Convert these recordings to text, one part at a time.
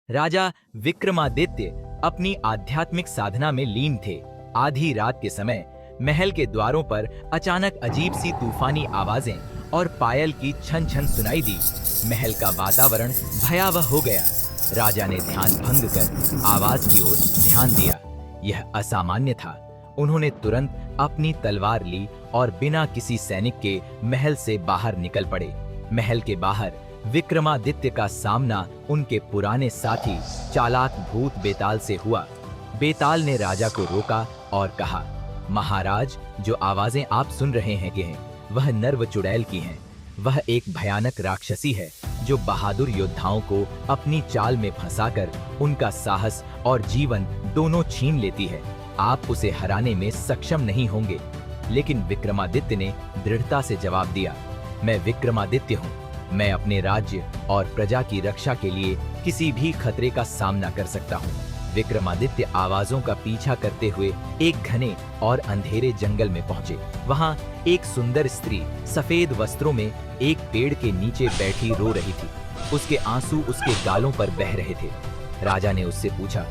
राजा विक्रमादित्य अपनी आध्यात्मिक साधना में लीन थे। आधी रात के समय महल के द्वारों पर अचानक अजीब सी तूफानी आवाजें और पायल की छन छन सुनाई दी। महल का वातावरण भयावह हो गया। राजा ने ध्यान भंग कर आवाज की ओर ध्यान दिया। यह असामान्य था। उन्होंने तुरंत अपनी तलवार ली और बिना किसी सैनिक के महल से बाहर निकल पड़े। महल के बाहर विक्रमादित्य का सामना उनके पुराने साथी चालाक भूत बेताल से हुआ। बेताल ने राजा को रोका और कहा, महाराज, जो आवाजें आप सुन रहे हैं वह नर्व चुड़ैल की हैं। वह एक भयानक राक्षसी है जो बहादुर योद्धाओं को अपनी चाल में फंसाकर उनका साहस और जीवन दोनों छीन लेती है। आप उसे हराने में सक्षम नहीं होंगे। लेकिन विक्रमादित्य ने दृढ़ता से जवाब दिया, मैं विक्रमादित्य हूँ। मैं अपने राज्य और प्रजा की रक्षा के लिए किसी भी खतरे का सामना कर सकता हूँ। विक्रमादित्य आवाजों का पीछा करते हुए एक घने और अंधेरे जंगल में पहुंचे। वहां एक सुंदर स्त्री सफेद वस्त्रों में एक पेड़ के नीचे बैठी रो रही थी। उसके आंसू उसके गालों पर बह रहे थे। राजा ने उससे पूछा,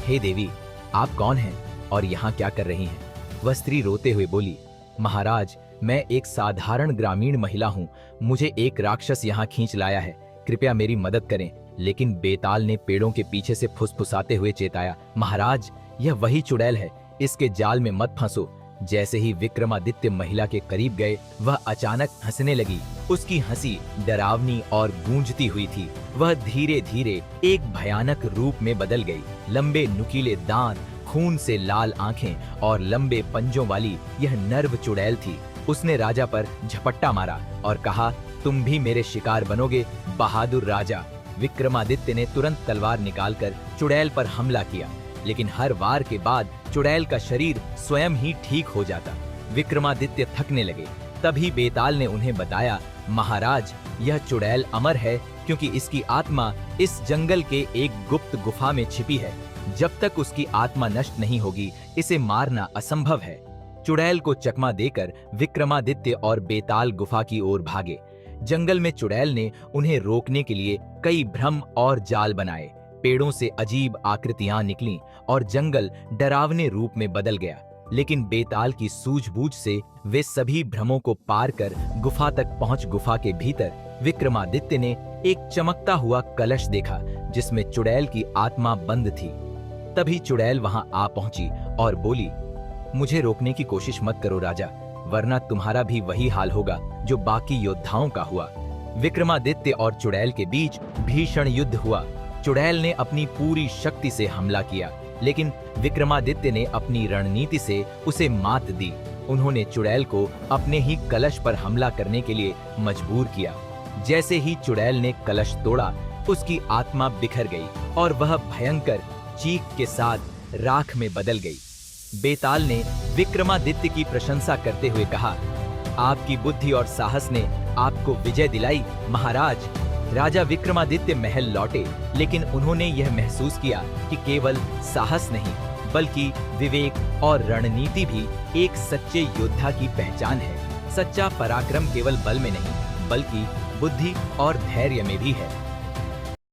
हे देवी, आप कौन हैं और यहाँ क्या कर रही हैं? वह स्त्री रोते हुए बोली, महाराज, मैं एक साधारण ग्रामीण महिला हूँ। मुझे एक राक्षस यहाँ खींच लाया है। कृपया मेरी मदद करें। लेकिन बेताल ने पेड़ों के पीछे से फुसफुसाते हुए चेताया, महाराज, यह वही चुड़ैल है। इसके जाल में मत फंसो। जैसे ही विक्रमादित्य महिला के करीब गए, वह अचानक हंसने लगी। उसकी हंसी डरावनी और गूंजती हुई थी। वह धीरे धीरे एक भयानक रूप में बदल गई। लंबे नुकीले दांत, खून से लाल आंखें और लंबे पंजों वाली यह नर्व चुड़ैल थी। उसने राजा पर झपट्टा मारा और कहा, तुम भी मेरे शिकार बनोगे, बहादुर राजा। विक्रमादित्य ने तुरंत तलवार निकालकर चुड़ैल पर हमला किया, लेकिन हर वार के बाद चुड़ैल का शरीर स्वयं ही ठीक हो जाता। विक्रमादित्य थकने लगे। तभी बेताल ने उन्हें बताया, महाराज, यह चुड़ैल अमर है क्योंकि इसकी आत्मा इस जंगल के एक गुप्त गुफा में छिपी है। जब तक उसकी आत्मा नष्ट नहीं होगी, इसे मारना असंभव है। चुड़ैल को चकमा देकर विक्रमादित्य और बेताल गुफा की ओर भागे। जंगल में चुड़ैल ने उन्हें रोकने के लिए कई भ्रम और जाल बनाए। पेड़ों से अजीब आकृतियां निकलीं और जंगल डरावने रूप में बदल गया। लेकिन बेताल की सूझबूझ से वे सभी भ्रमों को पार कर गुफा तक पहुंच गुफा के भीतर विक्रमादित्य ने एक चमकता हुआ कलश देखा जिसमें चुड़ैल की आत्मा बंद थी। तभी चुड़ैल वहां आ पहुंची और बोली, मुझे रोकने की कोशिश मत करो राजा, वरना तुम्हारा भी वही हाल होगा जो बाकी योद्धाओं का हुआ। विक्रमादित्य और चुड़ैल के बीच भीषण युद्ध हुआ। चुड़ैल ने अपनी पूरी शक्ति से हमला किया, लेकिन विक्रमादित्य ने अपनी रणनीति से उसे मात दी। उन्होंने चुड़ैल को अपने ही कलश पर हमला करने के लिए मजबूर किया। जैसे ही चुड़ैल ने कलश तोड़ा, उसकी आत्मा बिखर गई और वह भयंकर चीख के साथ राख में बदल गई। बेताल ने विक्रमादित्य की प्रशंसा करते हुए कहा, आपकी बुद्धि और साहस ने आपको विजय दिलाई महाराज। राजा विक्रमादित्य महल लौटे, लेकिन उन्होंने यह महसूस किया कि केवल साहस नहीं, बल्कि विवेक और रणनीति भी एक सच्चे योद्धा की पहचान है। सच्चा पराक्रम केवल बल में नहीं, बल्कि बुद्धि और धैर्य में भी है।